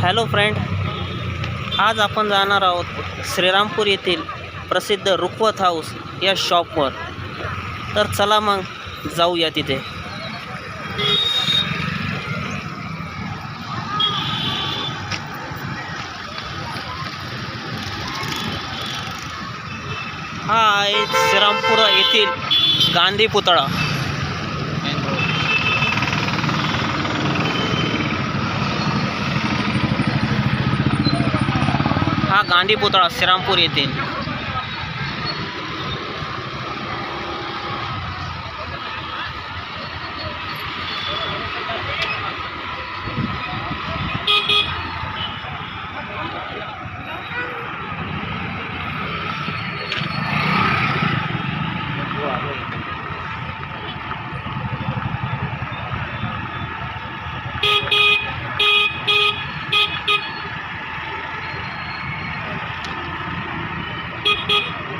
Hello friend, आज आपण जाणार आहोत श्रीरामपूर येथील प्रसिद्ध रुखवत हाऊस या शॉपवर. तर चला मग जाऊया तिथे. हा आहे श्रीरामपूर येथील गांधी पुतळा. हा गांधी पुतळा श्रीरामपूर येथील.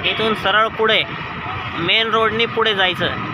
इथून सरळ पुढे मेन रोडनी पुढे जायचं.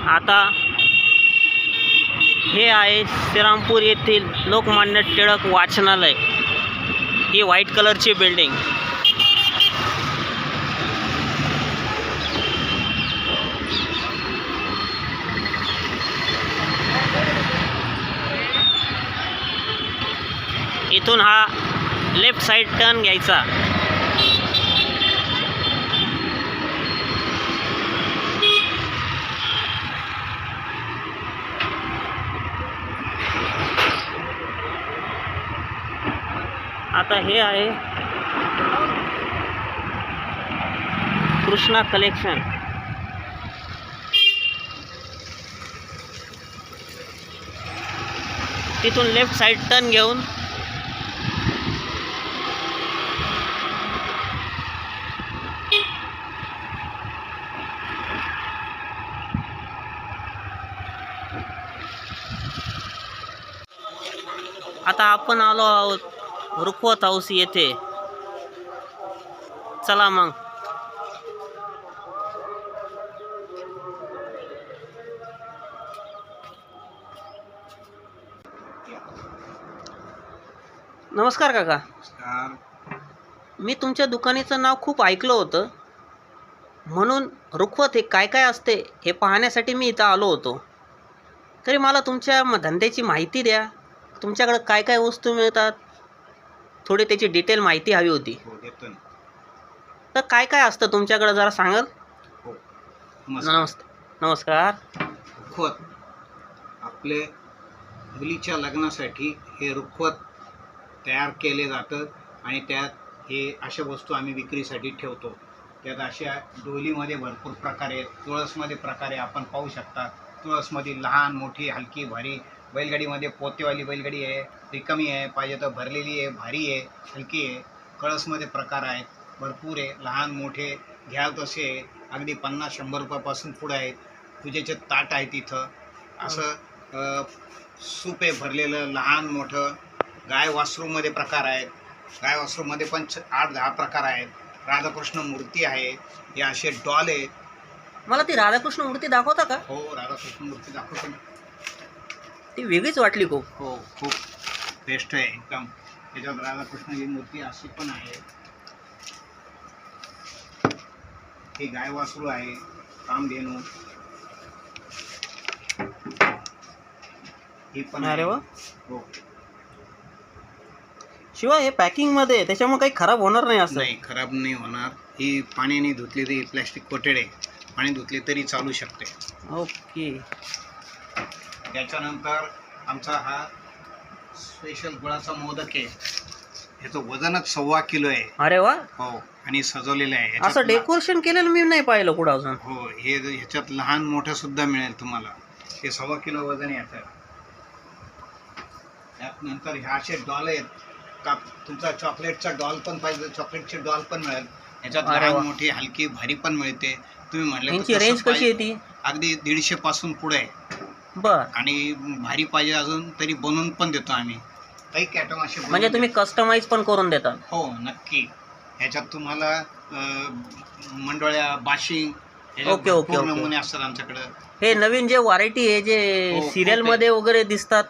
आता हे आहे श्रीरामपूर येथील लोकमान्य टिळक वाचनालय. ही व्हाईट कलरची बिल्डिंग. इथून हा लेफ्ट साइड टर्न घ्यायचा. आता हे आहे कृष्णा कलेक्शन. तिथून लेफ्ट साइड टर्न घेऊन आता आपण आलो आहोत रुखवत हाऊस येथे. चला मग. नमस्कार काका. मी तुमच्या दुकानाचं नाव खूप ऐकलं होतं, म्हणून रुखवत हे काय काय असते हे पाहण्यासाठी मी इथं आलो होतो. तरी मला तुमच्या धंद्याची माहिती द्या. तुमच्याकडे काय काय वस्तू मिळतात, थोडी त्याची डिटेल माहिती हवी होती. देतो ना. तर काय काय असतं तुमच्याकडे जरा सांगाल? नमस्कार. रुखवत आपले मुलीच्या लग्नासाठी हे रुखवत तयार केले जातं आणि त्यात हे अशा वस्तू आम्ही विक्रीसाठी ठेवतो. त्यात अशा डोलीमध्ये भरपूर प्रकार आहेत, तुळसमध्ये प्रकारे आपण पाहू शकता. तुळसमध्ये लहान मोठी हलकी भारी, बैलगाडीमध्ये पोतेवाली बैलगाडी आहे, रिकामी आहे, पाहिजे तर भरलेली आहे, भारी आहे, हलकी आहे. कळसमध्ये प्रकार आहेत भरपूर आहे, लहान मोठे घ्याल तसे अगदी 50-100 रुपयापासून पुढे आहेत. पूजेचे ताट आहे तिथं. असं सूप आहे भरलेलं लहान मोठं. गाय वासरूमध्ये प्रकार आहेत, गाय वासरूमध्ये पण 8-10 प्रकार आहेत. राधाकृष्ण मूर्ती आहे, हे असे डॉल आहेत. मला ती राधाकृष्ण मूर्ती दाखवता का? हो, राधाकृष्ण मूर्ती दाखवतो ना. ती वेगळीच वाटली खूप. हो, खूप बेस्ट आहे एकदम. त्याच्यात राधाकृष्णाची मूर्ती अशी पण आहे. ही गाय वासरू आहे, कामधेनू. ही पण अरे वा. हो. शिवाय हे पॅकिंग मध्ये, त्याच्यामुळे काही खराब होणार नाही असं? नाही, खराब नाही होणार. ही पाण्याने धुतली तरी प्लॅस्टिक कोटेड आहे, पाणी धुतली तरी चालू शकते. ओके. त्याच्यानंतर आमचा हा स्पेशल गुळाचा मोदक आहे. ह्याचं वजनच 1.25 किलो आहे. अरे वा. हो, आणि सजवलेलं आहे. असं डेकोरेशन केलेलं मी नाही पाहिलं कुठं अजून. हो, हे ह्याच्यात लहान मोठं सुद्धा मिळेल तुम्हाला. हे 1.25 किलो वजन येतं. त्यात नंतर ह्या असे डॉल आहेत का, तुमचा चॉकलेटचा डॉल पण पाहिजे, चॉकलेटची डॉल पण मिळेल. ह्याच्यात अरे लहान वा. मोठी हलकी भारी पण मिळते. तुम्ही म्हणले तर यांची तसं रेंज कशी पाहिजे. आहे ती? अगदी 150 पासून पुढे आहे. बर, आणि भारी पाहिजे अजून तरी बनवून पण देतो आम्ही. काही कॅटम असे बनवून म्हणजे तुम्ही कस्टमाइज पण करून देता? हो, नक्की. ह्याच्यात तुम्हाला मंडोळ्या, बाशिंग, ओके, ओके, ओके. नमुने असतात आमच्याकडे. हे नवीन जे व्हरायटी आहे जे हो, खूप सिरियल मध्ये वगैरे दिसतात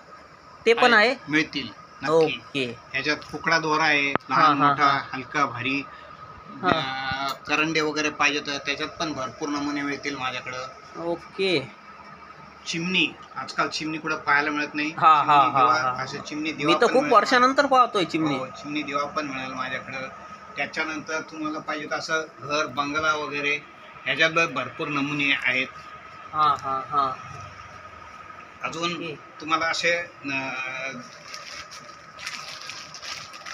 ते पण आहे? मिळतील नक्की. ओके. ह्याच्यात कुकडा दोरा आहे, हा, लहान हा, मोठा, हा. हलका भारी. करंडे वगैरे पाहिजे तर त्याच्यात पण भरपूर नमुने मिळतील माझ्याकडं. ओके. चिमणी, आजकाल चिमणी कुठं पाहायला मिळत नाही. हा, हा, चिमणी दिवा, हा, हा. असं चिमणी मी दिवा तर पण खूप मिळेल. वर्षानंतर पाहतोय चिमणी. हो, चिमणी दिवा पण मिळेल माझ्याकडं. त्याच्यानंतर तुम्हाला पाहिजे तर असं घर बंगला वगैरे ह्याच्यात भरपूर नमुने आहेत. हा हा हा. अजून ओके. तुम्हाला असे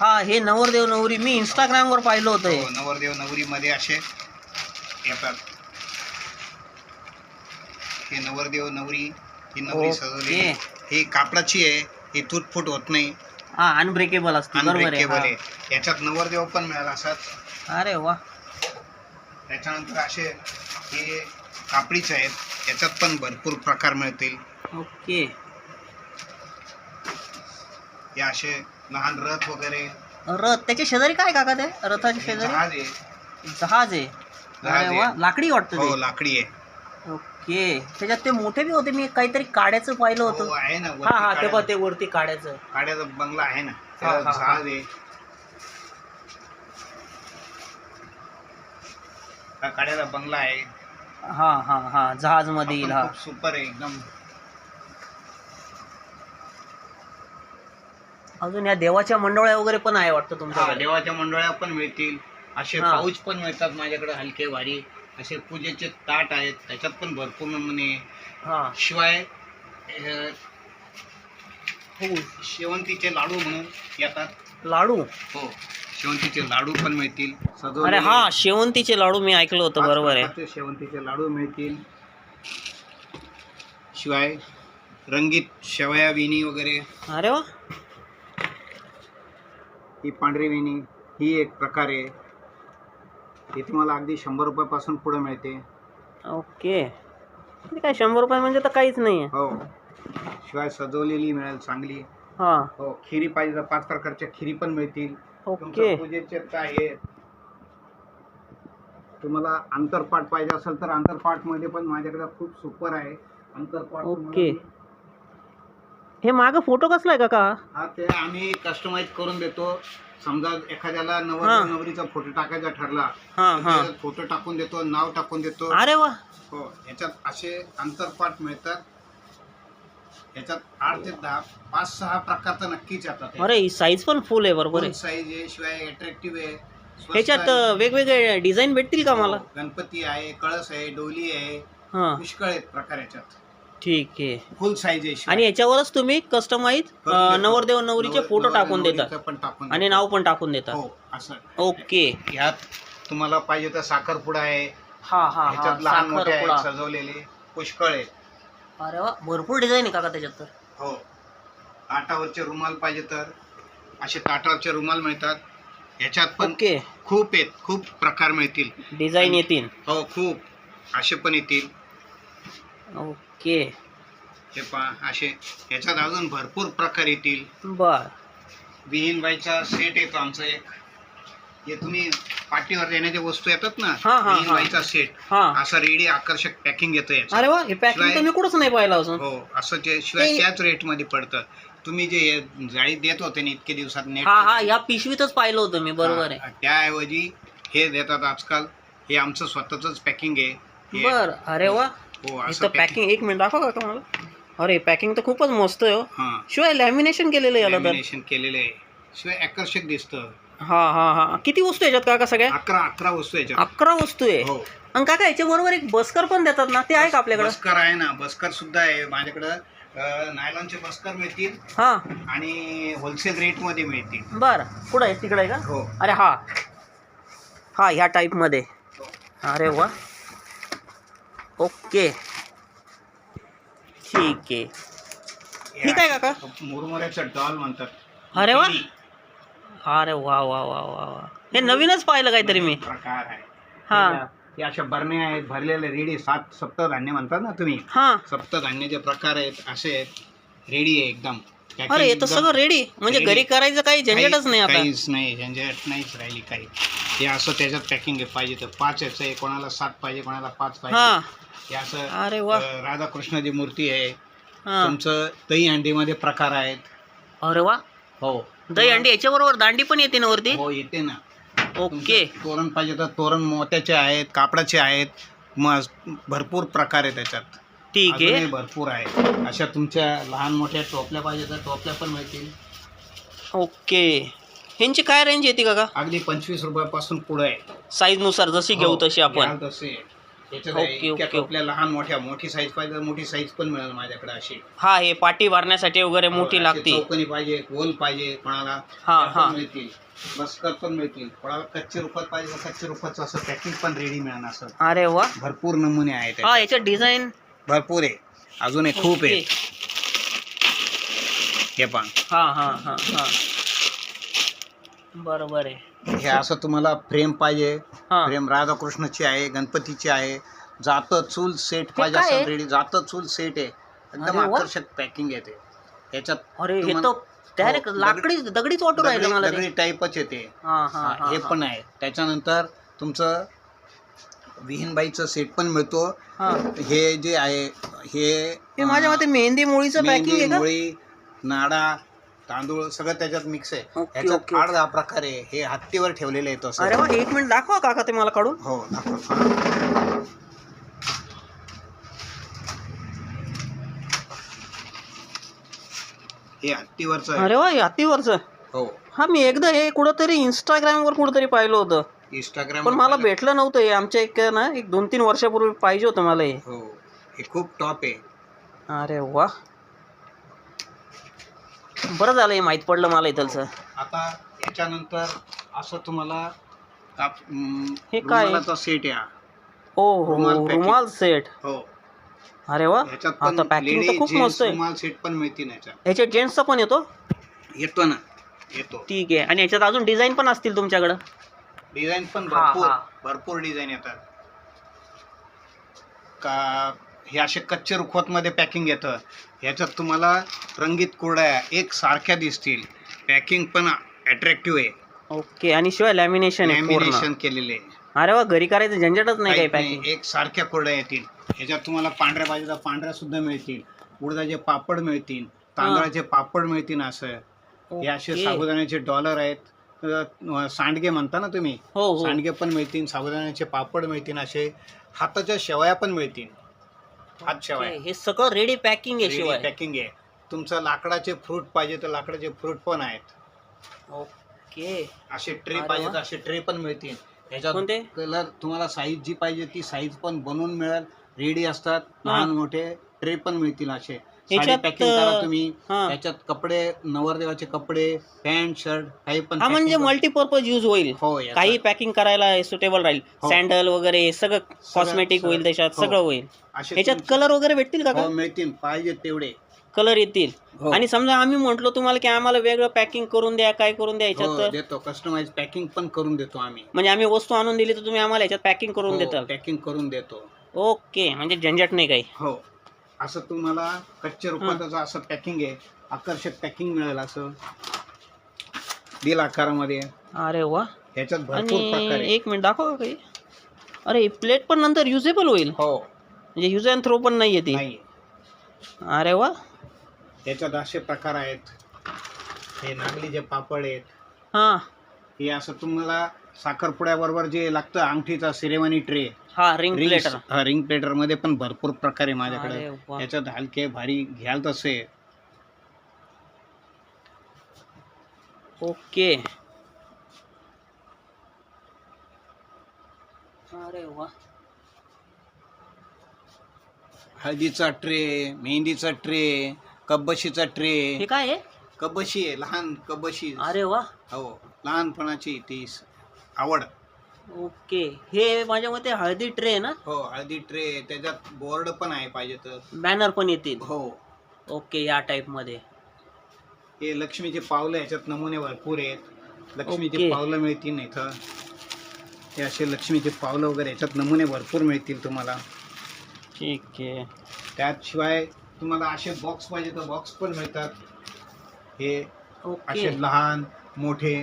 हा, हे नवरदेव नवरी मी इंस्टाग्राम वर पाहिलं होतं हे. नवरदेव नवरीमध्ये असे येतात. हे नवरदेव नवरी, ही नवरी सजवलेली. ओके. ही कापडाची आहे, ही तुटफूट होत नाही, हा, अनब्रेकेबल असते. बरोबर आहे. अनब्रेकेबल आहे. हा. याच्यात नवरदेव पण मिळाला असतात. अरे वा. त्याच्यानंतर असे हे कापडीचे आहेत, याच्यात पण भरपूर प्रकार मिळतील. ओके. हे असे लहान रथ वगैरे. रथ त्याच्या शेजारी काय काका ते रथाच्या हे शेजारी? जहाज आहे. जहाज आहे. जहाज अरे वा, आहे. लाकडी वाटतं हो, ते. लाकडी आहे. ओके. त्याच्यात ते मोठे बी होते, मी काहीतरी काड्याचं पाहिलं हो, होतं. आहे ना. हा हा, ते वरती पण ते वरती काड्याचं. काड्याचा बंगला आहे ना, हा, त्याला हा, जहाज आहे. हा काड्याचा बंगला आहे. हा हा हा, जहाज मध्ये येईल. आपण हा. खूप सुपर आहे एकदम. अजून या देवाच्या मंडोळ्या वगैरे पण आहे वाटतं हा, तुमच्याकडे? देवाच्या मंडळ्या पण मिळतील. असे हा. पाऊच पण मिळतात माझ्याकडे हलके भारी. असे पूजेचे ताट आहेत, त्याच्यात पण भरपूर नमुने. हा. शिवाय हो, शेवंतीचे लाडू म्हणून येतात. लाडू? हो, शेवंतीचे लाडू पण मिळतील. अरे सजवलेले हा, शेवंतीचे लाडू मी ऐकलं होतं. 5 बरोबर आहे. प्रकारचे शेवंतीचे लाडू मिळतील. शिवाय रंगीत शेवया वेणी वगैरे. अरे वा. ही पांढरी वेणी, ही एक प्रकार आहे. ही तुम्हाला अगदी 100 रुपयापासून पुढे मिळते. ओके. ते काय 100 रुपये म्हणजे तर काहीच नाही आहे. हो, शिवाय सजवलेली मिळेल चांगली. हा. हो, खिरी पाहिजे तर 5 प्रकारच्या खिरी पण मिळतील. ओके. तुमच्या पूजेचे काय आहे, तुम्हाला अंतरपाट पाहिजे असेल तर अंतरपाट मध्ये पण माझ्याकडे खूप सुपर आहे. अंतरपाट ओके. हे मागं फोटो कसला आहे काका? हा, ते आम्ही कस्टमाइज करून देतो. समजा एखाद्याला हा. नवरदेव नवरीचा फोटो टाकायचा ठरला हा तर हा. त्याच्यात फोटो टाकून देतो, नाव टाकून देतो. अरे वा. हो, याच्यात असे अंतरपाट मिळतात. याच्यात 8 ते 10, 5-6 प्रकार तर नक्कीच येतात. अरे, साईज पण फुल आहे. बरोबर आहे. साईज आहे, शिवाय अट्रॅक्टिव्ह आहे. स्वस्त ह्याच्यात आहे. वेगवेगळे डिझाईन भेटतील का मला? हो, गणपती आहे, कळस आहे, डोली आहे, हा. पुष्कळ आहेत प्रकार याच्यात. ठीक आहे. फुल साईज आहे. शिवाय आणि याच्यावरच तुम्ही कस्टमाइज करून देतो. नवरदेव नवरीचे फोटो टाकून देता नवरीचं पण टाकून आणि देतो. नाव पण टाकून देता? हो, असं. ओके. ह्यात तुम्हाला पाहिजे तर साखरपुडा आहे. हा हा हा, ह्याच्यात लहान मोठे आहेत, साखरपुडा. सजवलेले पुष्कळ आहेत. अरे वा, भरपूर डिझाईन आहे काका त्याच्यात तर. हो, ताटावरचे रुमाल पाहिजे तर असे ताटावरचे रुमाल मिळतात. ह्याच्यात पण ओके. खूप आहेत, खूप प्रकार मिळतील. डिझाईन येतील. हो, खूप असे पण येतील. ओके. हे पहा, असे ह्याच्यात अजून भरपूर प्रकार येतील. बर. विहीनबाईचा सेट येतो आमचा एक. हे तुम्ही पाठीवर देण्याच्या वस्तू येतात ना, हा, हा, विहीनबाईचा सेट. हा. असा रेडी आकर्षक पॅकिंग येतं याचं. अरे वा, हे पॅकिंग तर मी कुठंच नाही पाहिलं अजून. हो, असं जे शिवाय ते- त्याच रेट मध्ये पडतं. तुम्ही जे हे जाळी देत होते ना इतके दिवसात नेट, हा हा, या पिशवीतच पाहिलं होतं मी. बरोबर आहे. त्याऐवजी हे देतात आजकाल. हे आमचं स्वतःच पॅकिंग आहे. हे- बर. अरे वा. हो, इथं असं पॅकिंग, एक मिनिट दाखवा का मला. अरे, पॅकिंग तर खूपच मस्त आहे हो. हा, शिवाय लॅमिनेशन केलेलं आहे याला तर. लॅमिनेशन केलेलं आहे. शिवाय आकर्षक दिसतं. हा हा हा. किती वस्तू याच्यात काका सगळ्या? 11 वस्तू याच्यात. 11 वस्तू आहे. हो, आणि काका याच्या बरोबर एक बस्कर पण देतात ना, ते आहे का आपल्याकडे? बस्कर आहे ना, बस्कर सुद्धा आहे माझ्याकडं. नायलॉनचे बस्कर मिळतील हा. आणि होलसेल रेट मध्ये मिळतील. बर. कुठं आहे? तिकडे आहे का? हो, अरे हा. हा ह्या टाईपमध्ये. अरे वा, ओके ठीक आहे. ठीक आहे काका. मुरमुऱ्याचं डॉल म्हणतात. अरे वा. किडी अरे वा वा वा वा वा, हे नवीनच पाहिलं काहीतरी मी. प्रकार आहे. हा हे अशा बरण्या आहेत भरलेले रेडी. सप्तधान्य म्हणतात ना तुम्ही, हा. सप्तधान्याचे प्रकार आहेत असे आहेत. रेडी आहे एकदम. अरे हे तर सगळं रेडी, म्हणजे ready. घरी करायचं काही झंझटच नाही आता. काहीच नाही, झंझट नाहीच राहिली काही. हे असं त्याच्यात पॅकिंग आहे. पाहिजे तर 5 याचं आहे, कोणाला 7 पाहिजे, कोणाला 5 हा. पाहिजे. हे असं अरे वा. राधाकृष्णाची मूर्ती आहे. हा. तुमचं दही अंडीमध्ये प्रकार आहेत. अरे वा. हो, दही अंडी याच्याबरोबर दांडी पण येते ना वरती. हो येते ना. ओके. तुमचं तोरण पाहिजे तर तोरण मोत्याचे आहेत, कापडाचे आहेत. मग भरपूर प्रकार आहे त्याच्यात. ठीक आहे. अजूनही भरपूर आहे. अशा तुमच्या लहान मोठ्या टोपल्या पाहिजे तर टोपल्या पण मिळतील. ओके. ह्यांची काय रेंज येते काका? अगदी 25 रुपयापासून पुढे आहे. साईज नुसार जशी घेऊ तशी आपण. घ्याल तसे. त्याच्यात ओके, इतक्या ओके. टोपल्या लहान मोठ्या, मोठी साईज पाहिजे तर मोठी साईज पण मिळेल माझ्याकडे अशी. हा, हे पाटी भरण्यासाठी वगैरे मोठी अशी लागते. चौकोनी पाहिजे, गोल पाहिजे, कोणाला हा, त्या पण हा. मिळतील. बस्कर पण मिळतील. कोणाला कच्चे रुपयात पाहिजे तर कच्चे रुपयाचं असं पॅकिंग पण रेडी मिळणार. असं अरे वा. भरपूर नमुने आहेत हा, त्याच्यात. याच्यात डिझाईन भरपूर आहे. अजून एक खूप आहे. हे पण हा हा हा हा, बरोबर आहे. हे असं तुम्हाला फ्रेम पाहिजे. हा. फ्रेम राधाकृष्णाची आहे, गणपतीची आहे. जात चूल सेट पाहिजे काय असं आहे? रेडी. जात चूल सेट आहे. एकदम अरे वा. आकर्षक पॅकिंग येते याच्यात. अरे हे तुम्हाला- तर डायरेक्ट हो, लाकडी दगडीच वाटू राहिलं मला ते. दगडी टाईपच येते. हा हा हा, हे हा. पण आहे. त्याच्यानंतर तुमचं विहीनबाईचं सेट पण मिळतो. हा. हे जे आहे हे माझ्या मते मेहंदी मुळीचं पॅकिंग आहे मेहंदी, का? मुळी, नाडा, तांदूळ सगळं त्याच्यात मिक्स आहे. ओके, ह्याच्यात ओके. 8-10 प्रकार आहे. हे हत्तीवर ठेवलेले आहे तसं. अरे वा, 1 मिनिट दाखवा काका ते मला काढून. हो दाखव. हे हत्तीवरचं आहे. अरे वा, हे हातीवरचं. हो, हा, मी एकदा हे कुठंतरी इंस्टाग्रामवर कुठंतरी पाहिलं होतं, इंस्टाग्राम. पण मला भेटलं नव्हतं. हे आमच्या एक ना 1-2-3 वर्षापूर्वी पाहिजे होतं मला हे. हो, हे खूप टॉप आहे. अरे वा, बरं झालं हे माहीत पडलं मला इथलचं. आता याच्यानंतर असं तुम्हाला हे काय? रुमालाचा सेट आहे. ओ रुमाल हो, packing. रुमाल सेट. हो, अरे वा, ह्याच्यात आता पण पॅकिंग तर लेडीज खूप जेंट्स मस्त आहे. रुमाल सेट पण मिळतील. याच्यात ह्याच्यात जेंट्सचा पण येतो. येतो ना, येतो. ठीक आहे. आणि ह्याच्यात अजून डिझाईन पण असतील तुमच्याकडं. डिझाईन पण हा, भरपूर हा. भरपूर डिझाईन येतात. का हे असे कच्चे रुखवत मध्ये पॅकिंग येतं. ह्याच्यात तुम्हाला रंगीत कुरड्या एक सारख्या दिसतील. पॅकिंग पण अट्रॅक्टिव्ह आहे. ओके. आणि शिवाय लॅमिनेशन आहे पूर्ण. लॅमिनेशन केलेले आहे. अरे वा, घरी करायचं झंझटच नाही काही काहीच पॅकिंग. नाही, एक सारख्या कुरड्या येतील. ह्याच्यात तुम्हाला पांढऱ्या पाहिजे तर पांढऱ्या सुद्धा मिळतील. उडदाचे पापड मिळतील, तांदळाचे पापड मिळतील. असं हे असे ओके. साबुदाण्याचे डॉलर आहेत. सांडगे म्हणता ना तुम्ही, हो हो. सांडगे पण मिळतील. साबुदाण्याचे पापड मिळतील. असे हाताच्या शेवया पण मिळतील. हात शेवया हे सगळं रेडी पॅकिंग आहे शिवाय. पॅकिंग आहे. तुमचं लाकडाचे फ्रूट पाहिजे तर लाकडाचे फ्रूट पण आहेत. ओके. असे ट्रे अरे पाहिजे वा. तर असे ट्रे पण मिळतील. ह्याच्यात कोणते? कलर तुम्हाला साईज जी पाहिजे ती साईज पण बनवून मिळेल. रेडी असतात. लहान मोठे ट्रे पण मिळतील. असे साडी ह्याच्यात, पॅकिंग करा तुम्ही. हा. त्याच्यात कपडे, नवरदेवाचे कपडे, पॅन्ट शर्ट काही पण हा, म्हणजे packing मल्टीपर्पज यूज होईल. हो, याच्यात. काही पॅकिंग करायला सुटेबल राहील. हो. सँडल वगैरे सगळं कॉस्मेटिक होईल त्याच्यात. हो. सगळं होईल. असे ह्याच्यात तुमचे- कलर वगैरे भेटतील का हो मिळतील. पाहिजे तेवढे. कलर येतील. हो. आणि समजा आम्ही म्हटलो तुम्हाला की आम्हाला वेगळं पॅकिंग करून द्या, काय करून द्या हो, ह्याच्यात, तर देतो. कस्टमाइज पॅकिंग पण करून देतो आम्ही. म्हणजे आम्ही वस्तू आणून दिली तर तुम्ही आम्हाला ह्याच्यात पॅकिंग करून देताल. पॅकिंग करून देतो. ओके, म्हणजे झंझट नाही काही. हो, असं तुम्हाला कच्च्या रुपयाचं असं पॅकिंग आहे. आकर्षक पॅकिंग मिळेल. असं दिल आकारामध्ये. अरे वा. ह्याच्यात भरपूर प्रकार आणि आहे. 1 मिनिट दाखवा काही. अरे प्लेट पण नंतर युजेबल होईल, हो, म्हणजे यूज अँड थ्रो पण नाही येते. नाही. अरे वा. ह्याच्यात असे प्रकार आहेत. हे नागलीचे पापड आहेत. हा हे असं तुम्हाला साखरपुड्याबरोबर जे लागतं अंगठीचा सिरेमनी ट्रे, हा, रिंग प्लेटर. रिंग प्लेटर मध्ये पण भरपूर प्रकार आहे अरे माझ्याकडे. वा. ह्याच्यात हलके भारी घ्याल तसे. ओके. अरे वा. हळदीचा ट्रे, मेहंदीचा ट्रे, कब्बशीचा ट्रे. हे काय आहे? कब्बशी आहे, लहान कब्बशी. अरे वा. हो, लहानपणाची ती आवड. ओके, हे माझ्या मते हळदी ट्रे ना, हो, हळदी ट्रे, त्याच्यात बोर्ड पण आहे पाहिजे तर. बॅनर पण येतील. हो. ओके, या टाईप मध्ये. हे लक्ष्मीचे पावलं, ह्याच्यात नमुने भरपूर आहेत. लक्ष्मीचे ओके. पावलं मिळतील इथं. हे असे लक्ष्मीचे पावलं वगैरे ह्याच्यात नमुने भरपूर मिळतील तुम्हाला. ठीक आहे. त्याशिवाय तुम्हाला असे बॉक्स पाहिजे तर बॉक्स पण मिळतात. हे ओके असे लहान मोठे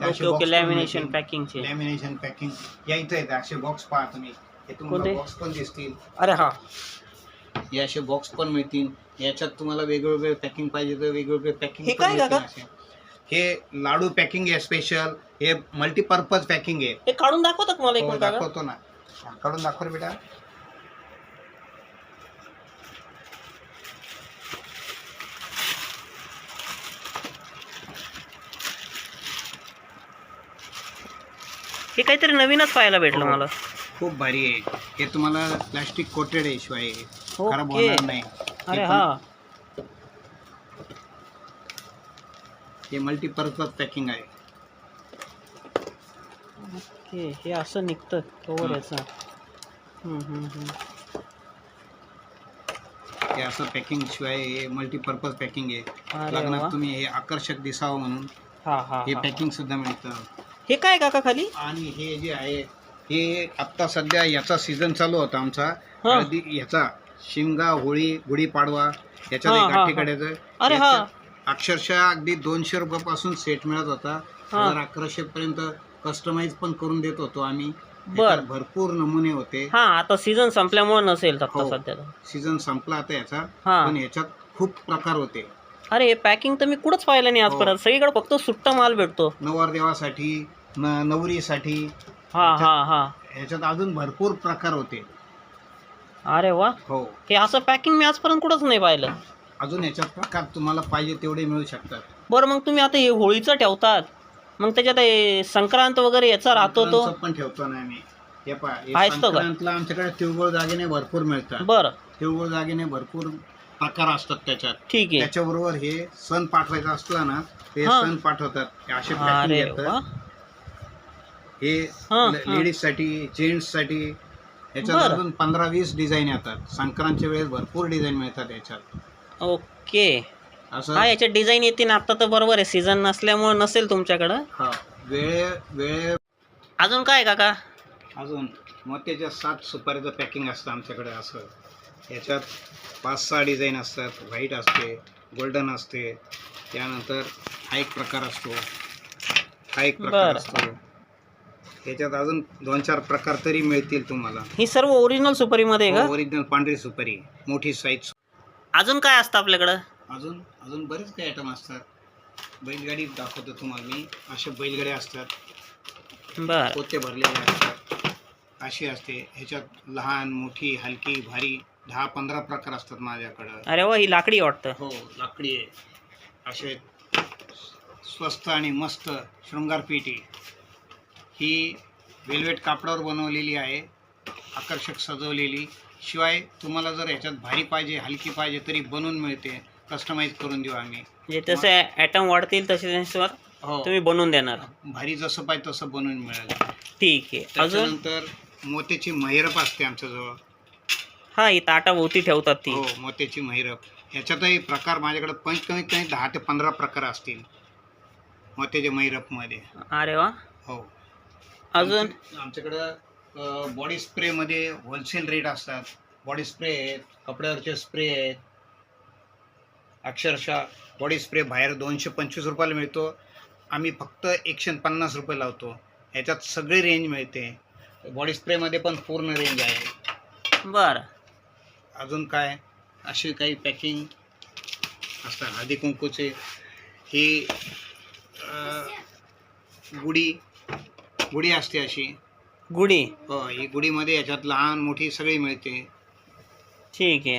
हे असे ओके box ओके, पण लॅमिनेशन मिळतील. पॅकिंगचे. लॅमिनेशन पॅकिंग या इथं येतात. असे बॉक्स पहा तुम्ही, हे तुम्हाला कोणते? बॉक्स पण दिसतील. अरे हा, हे असे बॉक्स पण मिळतील. याच्यात तुम्हाला वेगवेगळे पॅकिंग पाहिजे तर वेगवेगळे पॅकिंग हे पण काय मिळतील काका? असे. हे लाडू पॅकिंग आहे स्पेशल. हे मल्टीपर्पज पॅकिंग आहे. हे काढून दाखवतात मला एक हो, मिनिट काका. दाखवतो ना. काढून दाखव रे बेटा. हे काहीतरी नवीनच पाहायला भेटलं हो. मला. खूप भारी आहे. हे तुम्हाला प्लास्टिक कोटेड आहे, शिवाय खराब ओके. होणार नाही. अरे हे हा, पण- हे मल्टीपर्पज पॅकिंग आहे. ओके, हे असं निघतं कवर हा. याचं. हे असं पॅकिंग शिवाय हे मल्टीपर्पज पॅकिंग आहे. अरे लग्नात वा. तुम्ही हे आकर्षक दिसावं म्हणून हा हा हे हा. पॅकिंग सुद्धा मिळतं. हे काय काका खाली? आणि हे जे आहे हे आत्ता सध्या याचा सीझन चालू होता आमचा. हा. हळदी ह्याचा शिमगा, होळी, गुढीपाडवा याच्यात हा, एक हा, गाठी हा. काढायचं. अरे हा. याच्यात अक्षरशः अगदी 200 रुपयापासून सेट मिळत होता. हा. 1100 पर्यंत कस्टमाइज पण करून देत होतो आम्ही. बर. याच्यात भरपूर नमुने होते. हा, आता सीझन संपल्यामुळे नसेल आता हो. सध्या. सीझन संपला आता याचा, हा. पण याच्यात खूप प्रकार होते. अरे हे पॅकिंग तर मी कुठंच पाहिलं नाही आजपर्यंत. सगळीकडे फक्त सुट्टा माल भेटतो. नवरदेवासाठी, नवरीसाठी हा हा हा. ह्याच्यात अजून भरपूर प्रकार होते. अरे वा, हो, हे असं पॅकिंग मी आजपर्यंत कुठंच नाही पाहिलं. अजून याच्यात प्रकार तुम्हाला पाहिजे तेवढे मिळू शकतात. बरं, मग तुम्ही आता हे होळीचं ठेवतात, मग त्याच्यात हे संक्रांत वगैरे याचा राहतो तो. संक्रांतचं पण ठेवतो ना आम्ही. हे पहा, हे आहेच तो का? संक्रांतला आमच्याकडे तिळगुळ दागिने भरपूर मिळतात. बरं, तिळगुळ दागिने भरपूर प्रकार असतात त्याच्यात. ठीक आहे. त्याच्याबरोबर हे सण पाठवायचा असला ना, ते हा. सण पाठवतात. हे असे पॅकिंग अरे येतात. वा. हे हा, लेडीज साठी, जेंट्स साठी. याच्यात बरं. अजून 15-20 डिझाईन येतात. संक्रांतच्या वेळेस भरपूर डिझाईन मिळतात याच्यात. ओके. असं हा, याच्यात डिझाईन येतील. आता तर बरोबर आहे, सीझन नसल्यामुळे नसेल तुमच्याकडं. हा, वेळे अजून काय काका? अजून मोत्याच्या 7 सुपारीचं पॅकिंग असतं आमच्याकडे. असं याच्यात 5-6 डिझाईन असतात. व्हाईट असते, गोल्डन असते, त्यानंतर हा एक प्रकार असतो, हा एक प्रकार बरं. असतो. याच्यात अजून 2-4 प्रकार तरी मिळतील तुम्हाला. ही सर्व ओरिजिनल सुपारीमध्ये आहे का? ओरिजिनल पांढरी सुपारी, मोठी साईज. अजून काय असतं आपल्याकडं? अजून अजून बरेच काही आयटम असतात. बैलगाडी दाखवतो तुम्हाला मी. असे बैलगाड्या असतात, बरं. पोते भरलेले असतात. अशी असते. ह्याच्यात लहान, मोठी, हलकी, भारी 10-15 प्रकार असतात माझ्याकडं. अरे वा, ही लाकडी वाटतं. हो, लाकडी आहे. असे स्वस्त आणि मस्त शृंगारपेटी. ही वेल्वेट कापडावर बनवलेली आहे, आकर्षक सजवलेली. शिवाय तुम्हाला जर ह्याच्यात भारी पाहिजे, हलकी पाहिजे तरी बनवून मिळते. कस्टमाइज करून देऊ आम्ही. म्हणजे तसे ॲटम वाढतील तसे त्याच्यावर हो, तुम्ही बनवून देणार. भारी जसं पाहिजे तसं बनवून मिळेल. ठीक आहे. अजून? त्याच्यानंतर मोत्याची महिरप असते आमच्याजवळ. हा, ही ताटाभोवती ठेवतात ती. हो, मोत्याची महिरप. ह्याच्यातही प्रकार माझ्याकडे कमीत कमी 10 ते 15 प्रकार असतील मोत्याच्या महिरपमध्ये. अरे वा. हो. अजून? आमच्याकडं बॉडी स्प्रेमध्ये होलसेल रेट असतात. बॉडी स्प्रे आहेत, कपड्यावरचे स्प्रे आहेत. अक्षरशः बॉडी स्प्रे बाहेर 225 रुपयाला मिळतो, आम्ही फक्त 150 रुपये लावतो. ह्याच्यात सगळी रेंज मिळते. बॉडी स्प्रेमध्ये पण पूर्ण रेंज आहे. बरं. अजून काय असे काही पॅकिंग असतात. हळदी कुंकूचे ही गुढी असते अशी. गुढी. हो, ही गुढीमध्ये याच्यात लहान मोठी सगळी मिळते. ठीक आहे.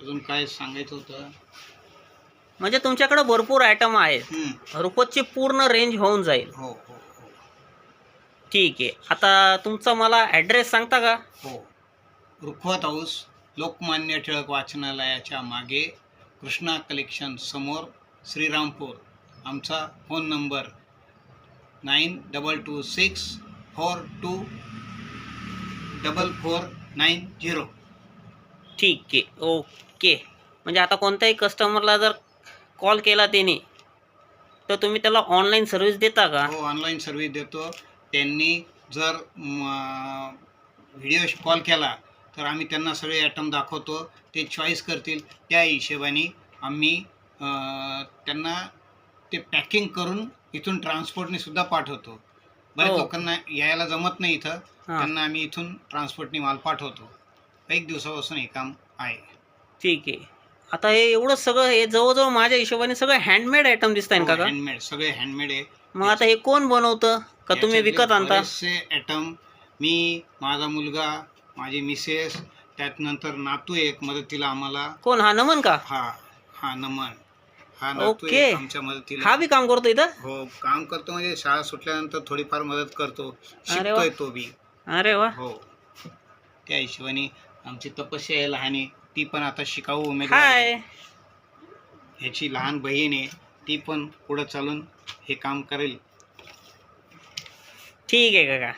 अजून काय सांगायचं होतं? म्हणजे तुमच्याकडे भरपूर आयटम आहेत. हम्म. रुपतची पूर्ण रेंज होऊन जाईल. हो हो हो ठीक आहे. आता तुमचा मला ॲड्रेस सांगता का? हो. रुखवत हाऊस, लोकमान्य टिळक वाचनालयाच्या मागे, कृष्णा कलेक्शन समोर, श्रीरामपूर. आमचा फोन नंबर 9226 424490. ठीक आहे, ओके. म्हणजे आता कोणत्याही कस्टमरला जर कॉल केला त्याने, तर तुम्ही त्याला ऑनलाईन सर्व्हिस देता का? हो, ऑनलाईन सर्व्हिस देतो. त्यांनी जर व्हिडिओ कॉल केला तर आम्ही त्यांना सगळे ॲटम दाखवतो. ते चॉईस करतील, त्या हिशोबाने आम्ही त्यांना ते पॅकिंग करून इथून ट्रान्सपोर्टने सुद्धा पाठवतो. बऱ्याच हो. लोकांना यायला जमत नाही इथं, हां, त्यांना आम्ही इथून ट्रान्सपोर्टने माल पाठवतो. एक दिवसापासून हे काम आहे. ठीक आहे. आता हे एवढं सगळं, हे जवळ-जवळ माझ्या हिशोबाने सगळं हँडमेड आयटम दिसताय हो, काका? हँडमेड, सगळे हँडमेड आहे. मग आता हे कोण बनवतं का तुम्ही याच्यातले विकत आणता? बरेचसे ॲटम मी, माझा मुलगा, माझी मिसेस, त्यात नंतर नातू एक मदतीला आम्हाला. कोण, हा नमन का? हा नमन, हा नातू ओके. एक आमच्या मदतीला. हा बी काम करतो इथं? हो, काम करतो म्हणजे शाळा सुटल्यानंतर थोडीफार मदत करतो. अरे वा. शिकतोय तो बी. अरे वा. हो, त्या हिशोबाने आमची तपस्या आहे लहान आहे, ती पण आता शिकाऊ उमेदवार आहे. हाय. ह्याची लहान बहीण आहे, ती पण पुढं चालून हे काम करेल. ठीक आहे काका.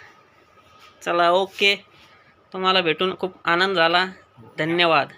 चला, ओके. तुम्हाला भेटून खूप आनंद झाला. धन्यवाद.